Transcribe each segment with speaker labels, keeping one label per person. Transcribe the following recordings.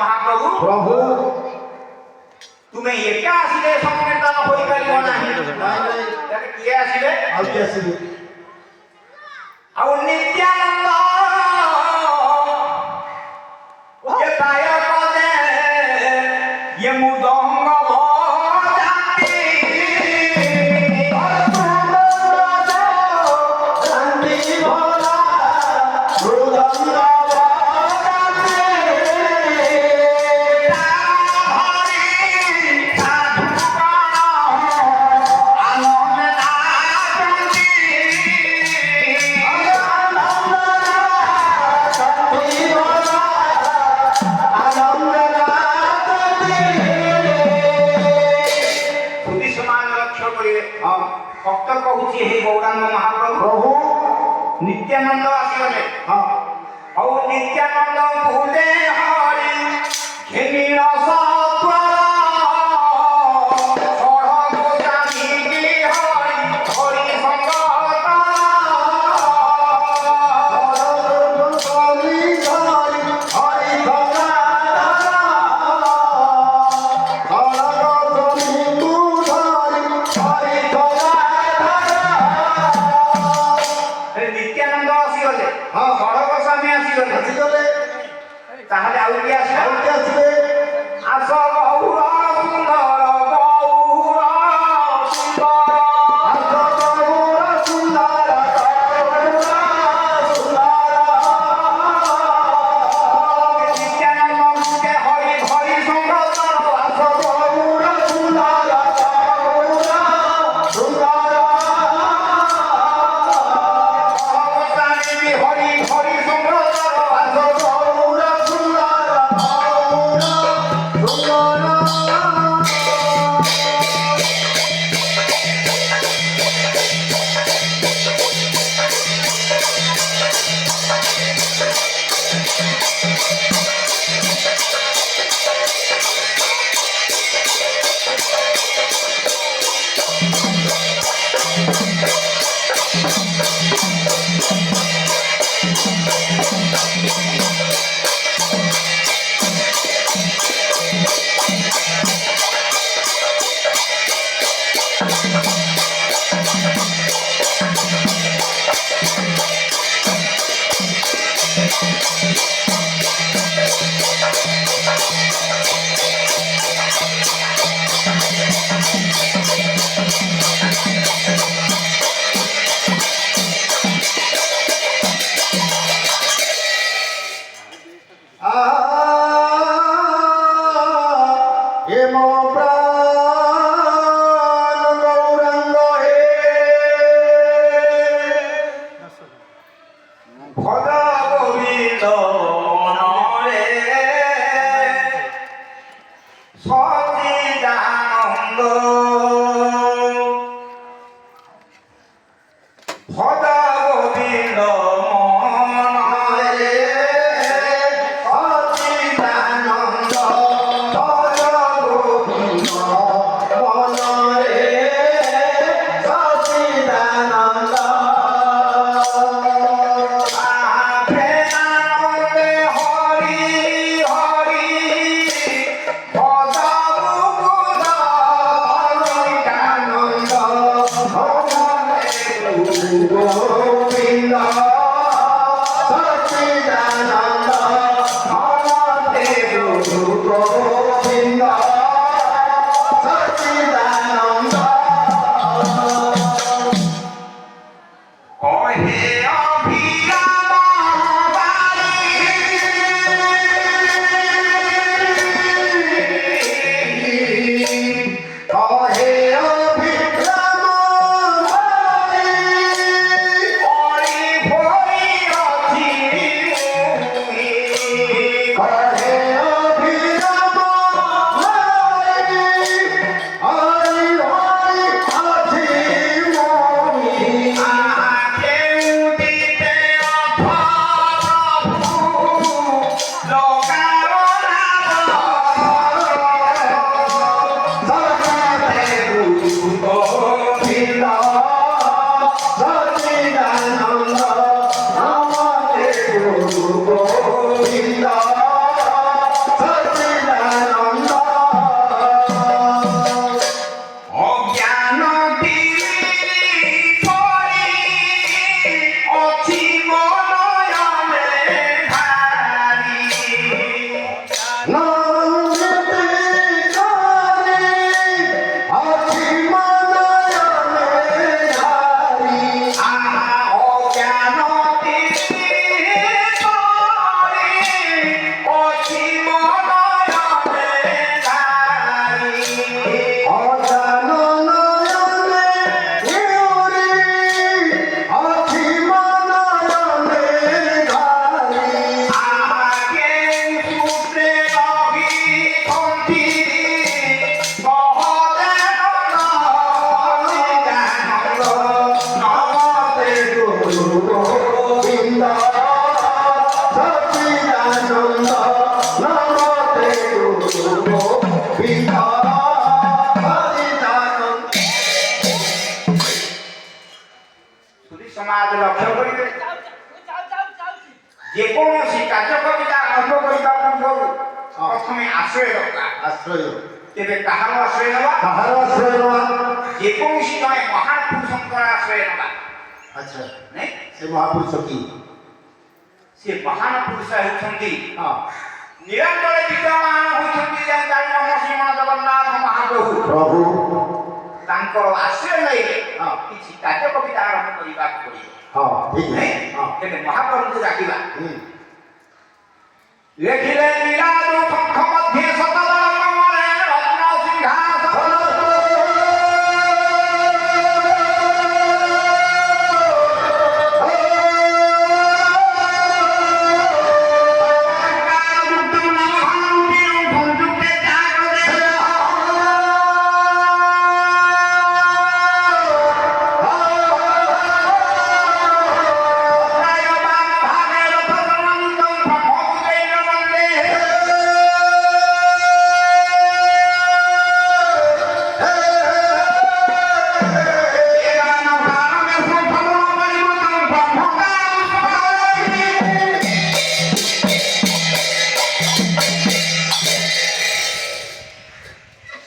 Speaker 1: महाप्रभु
Speaker 2: प्रभु
Speaker 1: तुम्हें एका आसिले संकीर्तन होई परिबो नाही याके किए आसिले
Speaker 2: आके आसिले
Speaker 1: आउ नित्यानंद ये गायक दे ये मुदंग भजाती
Speaker 2: शांति भोला मृदंग
Speaker 1: भक्त कहूची हे गौरांग महाप्रभु
Speaker 2: प्रभु
Speaker 1: नित्यानंद आसिले
Speaker 2: हाँ
Speaker 1: औ नित्यानंद भूले हरि घेनी रसत्वर छोड़ गोसानी की हरि हरि संगत नित्यानंद आसिले हाँ बड़ गोस्वामी आसिले ताहले आउ कि आसिले आस गौर सुंदर गौर सुंदर नित्यानंद मुझे हरि हरि संगत आस गौर सुंदर गोसानी हरि हरि संगत आस गौर ভজ গোবিন্দ মনরে সচিদানন্দ ভজ গোবিন্দ মনরে সচিদানন্দ ভজ গোবিন্দ মনরে সচিদানন্দ Oh, ସମାଜ ଲକ୍ଷ୍ୟ କରିବେ ଯେକୌଣସି କାର୍ଯ୍ୟକରିତା ଆରମ୍ଭ କରିବା ପୂର୍ବରୁ ପ୍ରଥମେ ଆଶ୍ରୟ ଦରକାର।
Speaker 2: ଆଶ୍ରୟ
Speaker 1: ତେବେ କାହାର ଆଶ୍ରୟ ନେବା?
Speaker 2: କାହାର ଆଶ୍ରୟ ନେବା?
Speaker 1: ଯେକୌଣସି ଜଣେ ମହାନ ପୁରୁଷଙ୍କର ଆଶ୍ରୟ ନେବା।
Speaker 2: ଆଚ୍ଛା
Speaker 1: ନାଇଁ
Speaker 2: ସେ ମହାପୁରୁଷ କି?
Speaker 1: ସେ ମହାନ ପୁରୁଷ ହେଉଛନ୍ତି
Speaker 2: ହଁ
Speaker 1: ନିରନ୍ତର ବିଦ୍ୟମାନ ହୋଇଛନ୍ତି ଶ୍ରୀମନ ଜଗନ୍ନାଥ ମହାପ୍ରଭୁ।
Speaker 2: ପ୍ରଭୁ
Speaker 1: ତାଙ୍କ ଆଶ୍ରୟ ନେଇ
Speaker 2: ହଁ
Speaker 1: କିଛି କାର୍ଯ୍ୟ କବିତା ଆରମ୍ଭ କରିବାକୁ ପଡ଼ିବ।
Speaker 2: ହଁ ଠିକ
Speaker 1: ନାଇଁ
Speaker 2: ହଁ
Speaker 1: ତେବେ ମହାପ୍ରଭୁଙ୍କୁ ଡାକିବା।
Speaker 2: ହୁଁ
Speaker 1: ଲେଖିଲେ ନୀଳାଦୁ ଶଙ୍ଖ ମଧ୍ୟେ ସତଦଳ କମଳେ ରତ୍ନ ସିଂହାସନ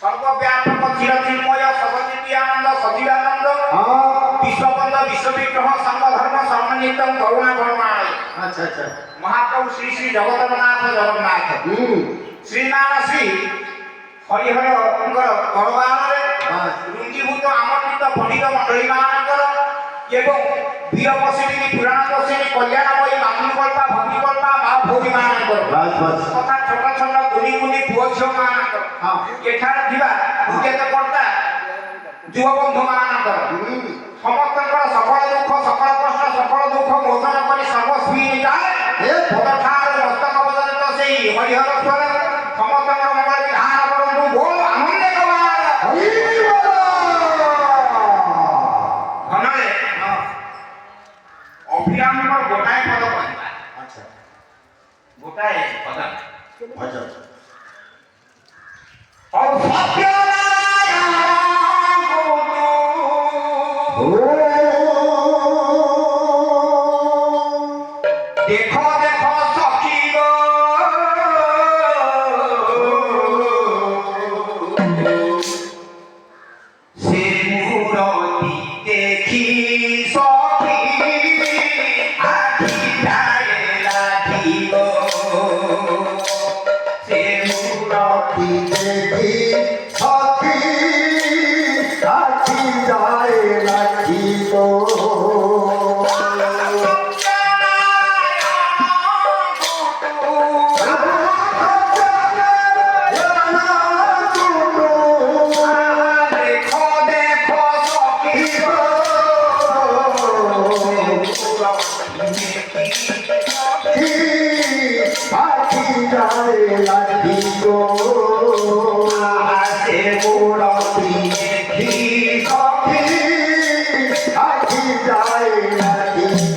Speaker 1: সর্বব্যাপক চিরচিন্ময় সর্বনিত্যানন্দ সচিদানন্দ
Speaker 2: ହଁ
Speaker 1: বিশ্ববন্ধ বিশ্ববিগ্রহ সর্বধর্ম সমন্বিতম করুণা করুণায়
Speaker 2: ଆଚ୍ଛା ଆଚ୍ଛା
Speaker 1: মহাপ্রভু শ্রী শ্রী জগন্নাথ জগন্নাଥ
Speaker 2: ହୁଁ
Speaker 1: শ্রীমান শ্রী হরিহরଙ୍କର ଦରବାରରେ
Speaker 2: ବାସ୍
Speaker 1: ରୁଞ୍ଜୀଭୂତ ଆମନ୍ତ୍ରିତ ପଣ୍ଡିତ ମଣ୍ଡଳୀମାନଙ୍କର ଏବଂ ବୀର ବସିନୀ ପୁରାଣ ବସିନୀ କଲ୍ୟାଣମୟୀ ମାତୃକଳ୍ପା ଭକ୍ତିକଳ୍ପା ମା ଭଉଣୀମାନଙ୍କର
Speaker 2: ବାସ୍ ବାସ୍
Speaker 1: ତଥା ଛୋଟ ଛୋଟ କୁନି କୁନି ପୁଅ ଝିଅମାନଙ୍କର
Speaker 2: ହଁ
Speaker 1: ଏଠାରେ ଥିବା ଉଦ୍ୟତକର୍ତ୍ତା ଯୁବବନ୍ଧୁମାନଙ୍କର
Speaker 2: ହୁଁ
Speaker 1: ସମସ୍ତଙ୍କର ସକଳ ଦୁଃଖ ସକଳ କଷ୍ଟ ସକଳ ଦୁଃଖ ମୋଚନ କରି ସର୍ବସ୍ୱୀ ନିକାୟ ପଦଠାରୁ ମସ୍ତକ ପର୍ଯ୍ୟନ୍ତ ସେଇ ହରିହର ସ୍ୱର ସମସ୍ତଙ୍କର ମଙ୍ଗଳ ବିଧାନ କରନ୍ତୁ ବୋଲ ଆନନ୍ଦ କମାଲ ଧନରେ ଅଭିରାମଙ୍କ ଗୋଟାଏ ପଦ କହିବା
Speaker 2: ଆଚ୍ଛା
Speaker 1: ଗୋଟାଏ ପଦ
Speaker 2: ଭଜନ
Speaker 1: ଆଉ দেখো দেখো সখী গো সে মূরতি দেখি সখী আখি যায় লাগিব সে মূরতি
Speaker 2: দেখি সখী আখি যায় রাখিব
Speaker 1: দেখো দেখো সখী গো
Speaker 2: আখি যায় রাখিব
Speaker 1: সে মূরতি দেখি সখী
Speaker 2: আখি যায় রাখিব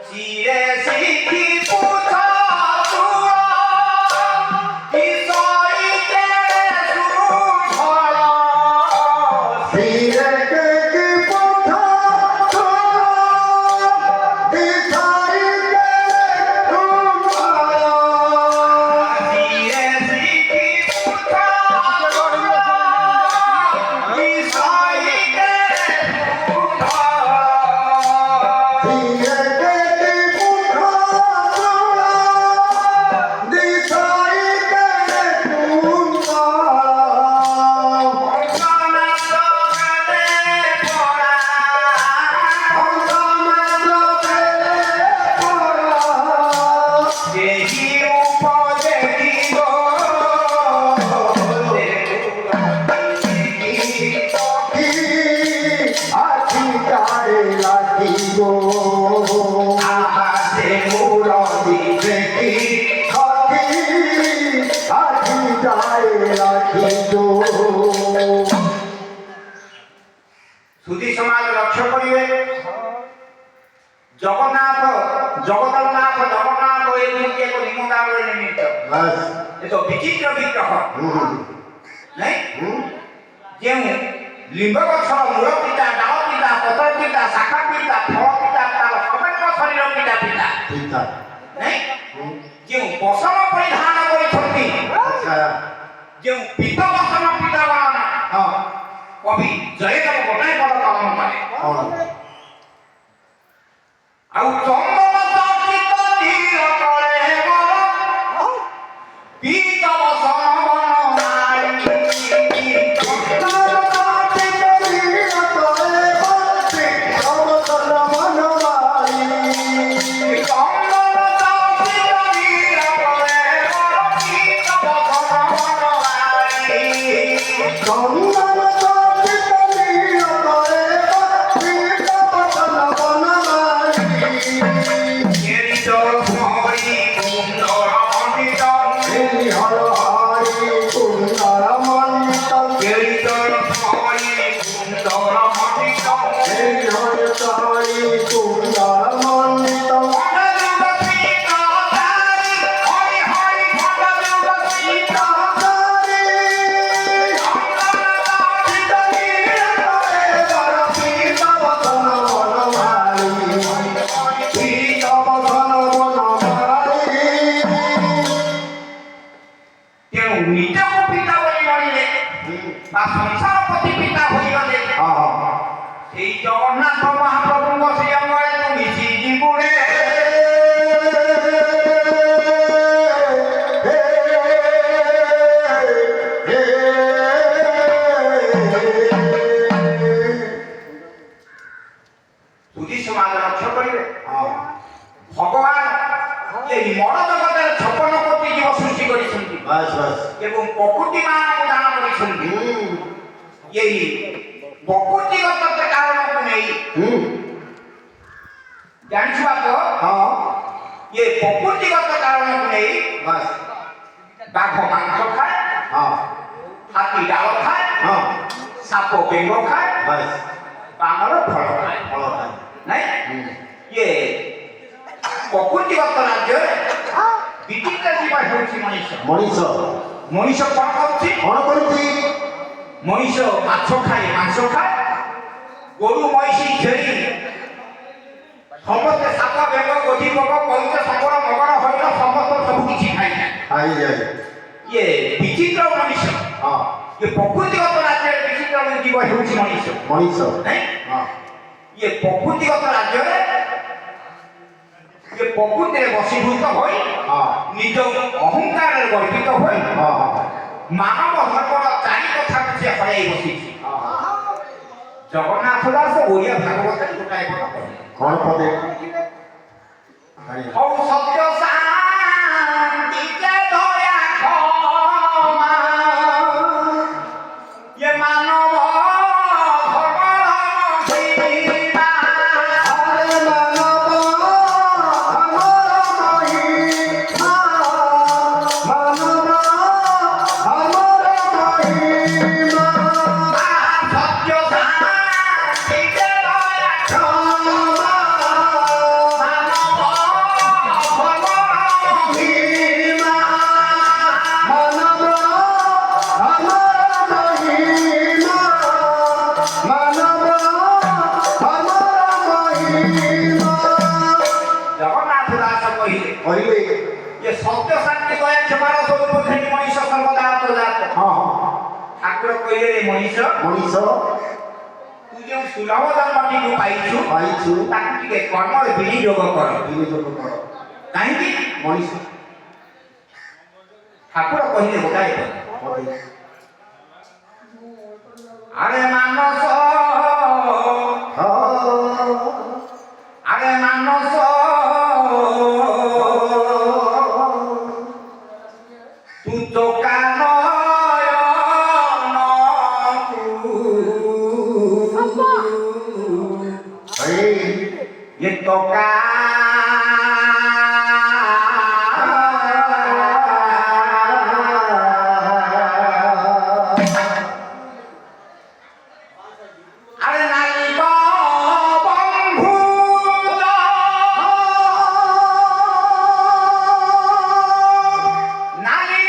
Speaker 1: চিরে শিখি পুছা বিষয়তে সুফল
Speaker 2: ধীরে কে পথা দিশাই কে তোমার
Speaker 1: চিরে শিখি পুছা বিষয়তে সুফল
Speaker 2: ধীরে কে পথা দিশাই কে তোমার আখি যায় রাখিব সখী আখি যায় রাখিব
Speaker 1: সুধী সমাজ লক্ষ্য করিবে জগন্নাথ জগন্নাথ জগন্নাথ এই দুটি এক নিমন্ত্রণ নিমিত্ত
Speaker 2: বাস
Speaker 1: এত বিচিত্র বিগ্রহ নাই
Speaker 2: হুম
Speaker 1: ଯେଉଁ ଲିମ୍ବ ଗଛର ମୂଳ ପିତା ଡାଳ ପିତା ପତ୍ର ପିତା ଶାଖା ପିତା ଫଳ ପିତା ତାର ସମଗ୍ର ଶରୀର ପିତା ପିତା
Speaker 2: ପିତା
Speaker 1: ନାଇଁ ଯେଉଁ ବସନ ପରିଧାନ କରିଛନ୍ତି
Speaker 2: ଆଚ୍ଛା
Speaker 1: ଯେଉଁ ପିତ ବସନ ପିତାଗଣ
Speaker 2: ହଁ
Speaker 1: କବି ଜୟଦେବ ଗୋଟାଏ ପଦ କଲମ କଲେ
Speaker 2: କଣ
Speaker 1: ଆଉ ଚନ୍ଦନ ଚର୍ଚିତ ତୀର ତଳେ ମୋର ପିତ ବସନ ବନମାଳି ଚନ୍ଦନ ଚର୍ଚିତ ତୀର ତଳେ ମୋର ପିତ ବସନ ବନମାଳି কেরি চল হরি কুন্দর মণ্ডিত কেরি চল হরি কুন্দর মণ্ডিত খণ্ডযুগ সীতাধারী হরি হরি খণ্ডযুগ সীতাধারী ତେଣୁ ନିଜକୁ ପିତା ବୋଲି ଗଣିଲେ ବା ସଂସାରପତି ପିତା ହୋଇଗଲେ ସେଇ ଜଗନ୍ନାଥ ମହାପ୍ରଭୁଙ୍କ ସେଇ ଅଙ୍ଗରେ ତୁ ମିଶି ଯିବୁରେ ସୁଧୀ ସମାଜ ଲକ୍ଷ୍ୟ କରିବେ ଭଗବାନ ଏଇ ମନ ଜଗତରେ 56 କୋଟି ଜୀବ ସୃଷ୍ଟି କରିଛନ୍ତି ଏବଂ ପ୍ରକୃତି ମାନଙ୍କୁ ଦାନ କରିଛନ୍ତି ଏଇ ପ୍ରକୃତିଗତ କାରଣକୁ ନେଇ ଜାଣିଛୁ ବାପ ଏ ପ୍ରକୃତିଗତ କାରଣକୁ ନେଇ ବାଘ ମାଂସ ଖାଏ ହାତୀ ଡାଳ ଖାଏ ସାପ ବେଙ୍ଗ ଖାଏ ବାନର ଫଳ ଖାଏ ନାଇଁ ଇଏ ପ୍ରକୃତିଗତ ରାଜ୍ୟରେ ବିଚିତ୍ର ଜୀବ ହେଉଛି ମଣିଷ ମଣିଷ କଣ କରୁଛି ମଣିଷ ମାଛ ଖାଏ ମାଂସ ଖାଏ ଗୋରୁ ମଇଁଷି ଛେଳି ସମସ୍ତେ ସାପ ବେଙ୍ଗ ଗୋଧି ପୋକ କଇଁଛ ଶବର ମଗର ହରିଣ ସମସ୍ତ ସବୁ କିଛି ଖାଇଥାଏ ଇଏ ବିଚିତ୍ର ମଣିଷ ଇଏ ପ୍ରକୃତିଗତ ରାଜ୍ୟରେ ବିଚିତ୍ର ଜୀବ ହେଉଛି ମଣିଷ ନାଇଁ ଇଏ ପ୍ରକୃତିଗତ ରାଜ୍ୟରେ ଇଏ ପ୍ରକୃତିରେ ବଶୀଭୂତ ହୋଇ ନିଜ ଅହଙ୍କାରରେ ଗର୍ବିତ ହୋଇ ମାନବ ଧର୍ମର ଚାରି କଥାକୁ ସେ ହରାଇ ବସିଛି ଜଗନ୍ନାଥ ଦାସ ଓଡ଼ିଆ ଭାଗବତରେ ଗୋଟାଏ ପଦ କହିଲେ ହଉ ସତ୍ୟ ଶାନ୍ତି ଯେ ଦୟା କ୍ଷମା ଇଏ ମାନବ ଧର୍ମର ମହିମା সত্য শান্তি যে দয়া ক্ষমা মানব ধর্মর মহিমা ଜଗନ୍ନାଥ ଦାସ କହିଲେ ଯେ ସତ୍ୟ ଶାନ୍ତି ଦୟା କ୍ଷମାର ସ୍ୱରୂପ ଘେନି ମଣିଷ ସର୍ବଦା ଆତ୍ମଜାତ ଠାକୁର କହିଲେ ରେ ମଣିଷ ତୁ ଯେଉଁ ସୁଲଭ ଜନ୍ମଟିକୁ ପାଇଛୁ ତାକୁ ଟିକେ କର୍ମରେ ବିନିଯୋଗ କର କାହିଁକି ଠାକୁର କହିଲେ ଗୋଟାଏ ଆରେ ମାନସ ତୁ ये तो का अरे नाली को बंधु नाली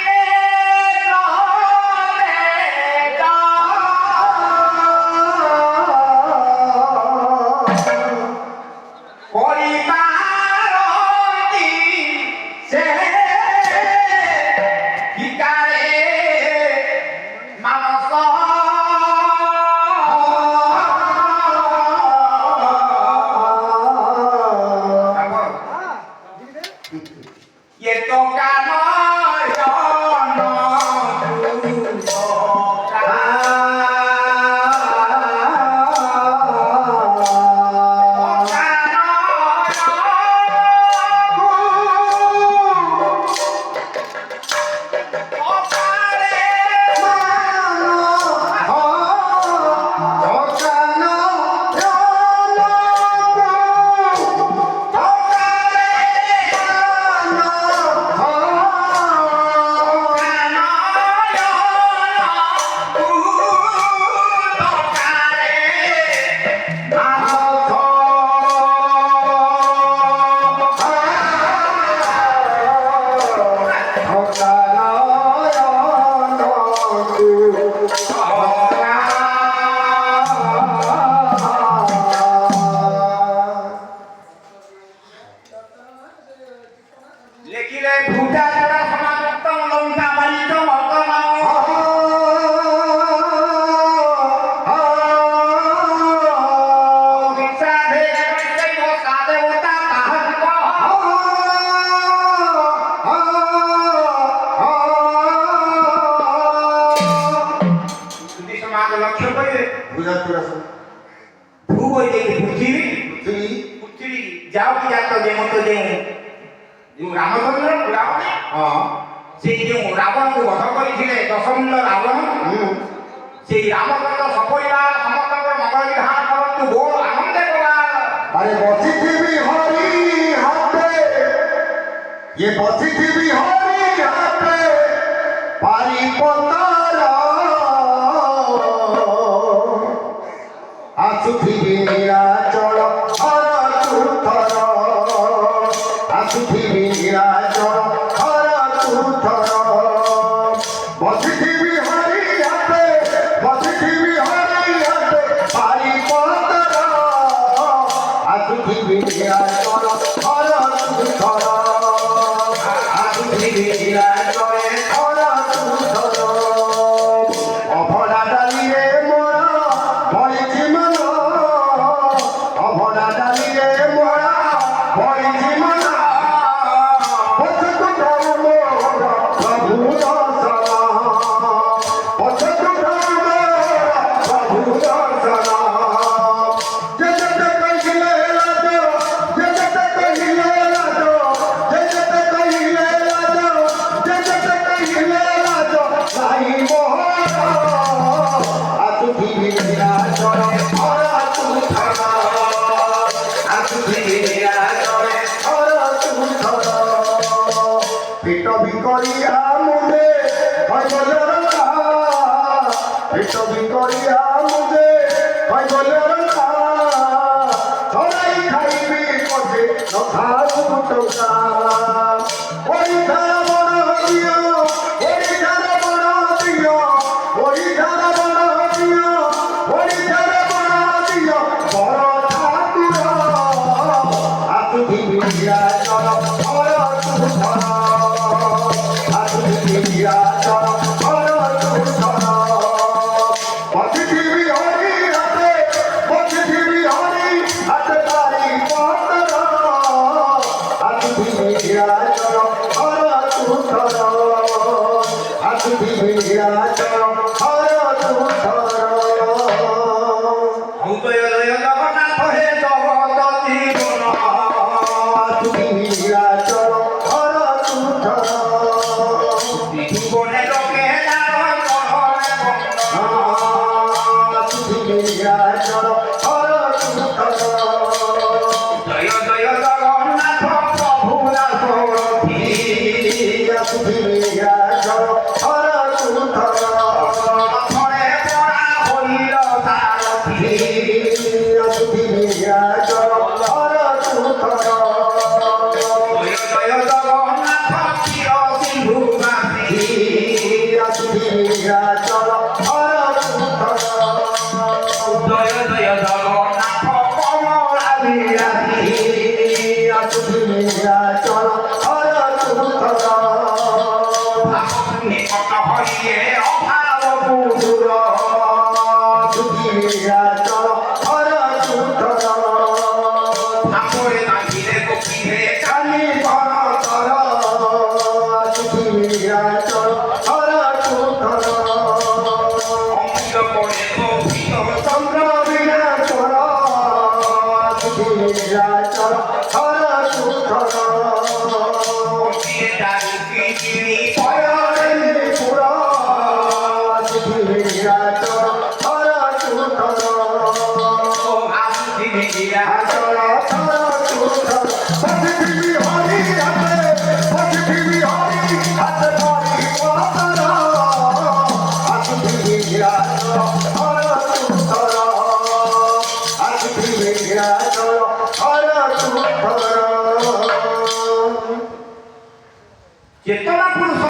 Speaker 1: କହିଲେ କି ପୃଥିବୀ
Speaker 2: ପୃଥିବୀ
Speaker 1: ପୃଥିବୀ ଯାଉ କି ଜାତ ଯେମତ ଯେଉଁ ରାମଚନ୍ଦ୍ର ରାବଣ
Speaker 2: ହଁ
Speaker 1: ସେଇ ଯେଉଁ ରାବଣକୁ ବଧ କରିଥିଲେ ଦଶମୁଣ୍ଡ ରାବଣ ସେଇ ରାମଚନ୍ଦ୍ର ସପରିବାର ସମସ୍ତଙ୍କର ମଙ୍ଗଳ ବିଧାନ କରନ୍ତୁ ବୋଲ ଆନନ୍ଦେ କଲା
Speaker 2: আরে বসিথিবি হরি হাতে ये বসিথিবি হরি হাতে পারি পতার আসুথিবি নীলাচল হর তুথর আসুথিবি নীলাচল হর তুথর বসিথিবি হরি হাতে বসিথিবি হরি হাতে পারি পতার আসুথিবি নীলাচল হর তুথর আসুথিবি নীলাচল হর তুথর অভরা ডালিরে মোরা ভরিছি মন অভরা ডালিরে মোরা ভরিছি মন পছতু ধর্ম প্রভু দর্শন পছতু ধর্ম প্রভু দর্শন যে যেতে কহিলে লাজ যে যেতে কহিলে লাজ যে যেতে কহিলে লাজ যে যেতে কহিলে লাজ নাই মোহন আসুথিবি নীলাচল হর তুথর আসুথিবি নীলাচল হর তুথর পেট ভিকরিয়া মুদে হইবল রঙ্কা পেট ভিকরিয়া মুদে হইবল রঙ্কা ছড়াই খাইবি পথে নখাবু টঙ্কা ওড়িশার বড় দিও ওড়িশার বড় দিও ওড়িশার বড় দিও ওড়িশার বড় দিও বড় ঠাকুর আসুথিবি নীলাচল হর তুথর আসুথিবি নীলাচল হর তুথর বসিথিবি হরি হাতে বসিথিবি হরি হাতে পারি পতর আসুথিবি নীলাচল হর তুথর আসুথিবি নীলাচল হর তুথর
Speaker 1: উদয় জগন্নাথ হে জগত জীবন
Speaker 2: আসুথিবি নীলাচল হর তুথর
Speaker 1: জীবনে লোকে নারায়ণ হরে বন্ধন
Speaker 2: আসুথিবি নীলাচল হর তুথর
Speaker 1: জয় জয় জগন্নাথ প্রভু দাস
Speaker 2: আসুথিবি নীলাচল হর তুথর
Speaker 1: রথরে পড়া হইল সারথি
Speaker 2: আসুথিবি নীলাচল হর তুথর
Speaker 1: জয় জয় জগন্নাথ চির সিন্ধুবাসী
Speaker 2: আসুথিবি নীলাচল হর তুথর
Speaker 1: জয় জয় জগন্নাথ কমলাবিরাসী
Speaker 2: আসুথিবি নীলাচল হর তুথর
Speaker 1: নিকট হইয়ে অভাব পুরুষ
Speaker 2: আসুথিবি নীলাচল হর তুথর
Speaker 1: আমরে বাঁধিলে গোপীরে
Speaker 2: কালি পরতর আসুথিবি নীলাচল হর তুথর
Speaker 1: অঙ্গ করে গোপীর
Speaker 2: চন্দ্র বিনাচর আসুথিবি নীলাচল